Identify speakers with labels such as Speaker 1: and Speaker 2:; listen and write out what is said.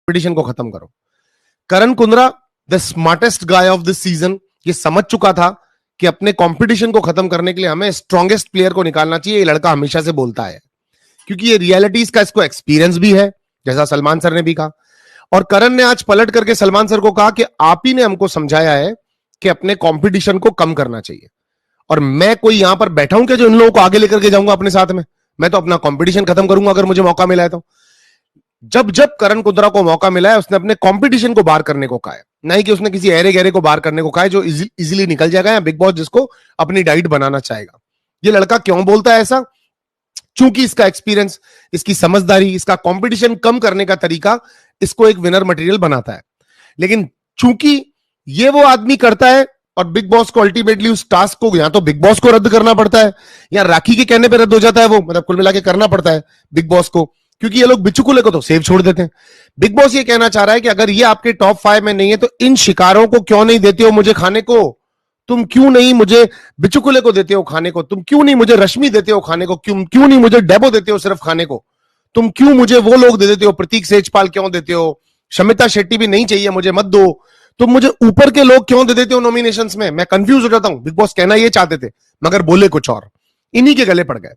Speaker 1: Competition को खत्म करो। Karan Kundra the smartest guy of this season, ये समझ चुका था कि अपने कंपटीशन को खत्म करने के लिए हमें स्ट्रॉन्गेस्ट प्लेयर को निकालना चाहिए। ये लड़का हमेशा से बोलता है, क्योंकि ये रियलिटीज का इसको एक्सपीरियंस भी है, जैसा सलमान सर ने भी कहा। और करण ने आज पलट करके सलमान सर को कहा कि आप ही ने हमको समझाया है कि अपने कंपटीशन को कम करना चाहिए, और मैं कोई यहां पर बैठा हूं कि जो इन लोगों को आगे लेकर के जाऊंगा अपने साथ में। मैं तो अपना कंपटीशन खत्म करूंगा अगर मुझे मौका मिला है तो। जब जब करण कुंद्रा को मौका मिला है उसने अपने कंपटीशन को बाहर करने को कहा है, नहीं कि उसने किसी ऐरे गहरे को बाहर करने को कहा है जो इजीली निकल जाएगा या बिग बॉस जिसको अपनी डाइट बनाना चाहेगा। ये लड़का क्यों बोलता है ऐसा? चूंकि इसका एक्सपीरियंस, इसकी समझदारी, इसका कंपटीशन कम करने का तरीका इसको एक विनर मटेरियल बनाता है। लेकिन चूंकि ये वो आदमी करता है और बिग बॉस को अल्टीमेटली उस टास्क को या तो बिग बॉस को रद्द करना पड़ता है या राखी के कहने पे रद्द हो जाता है वो, मतलब कुल मिला के करना पड़ता है बिग बॉस को, क्योंकि ये लोग बिचुकुले को तो सेव छोड़ देते हैं। बिग बॉस ये कहना चाह रहा है कि अगर ये आपके टॉप 5 में नहीं है तो इन शिकारों को क्यों नहीं देते हो मुझे खाने को? तुम क्यों नहीं मुझे बिचुकुले को देते हो खाने को? तुम क्यों नहीं मुझे रश्मि देते हो खाने को? क्यों नहीं मुझे डेबो देते हो सिर्फ खाने को? तुम क्यों मुझे वो लोग दे देते हो? प्रतीक सेजपाल क्यों देते हो? शमिता शेट्टी भी नहीं चाहिए मुझे, मत दो। तुम मुझे ऊपर के लोग क्यों दे देते हो नॉमिनेशंस में? मैं कंफ्यूज हो जाता हूं। बिग बॉस कहना ये चाहते थे मगर बोले कुछ और, इन्हीं के गले पड़ गए।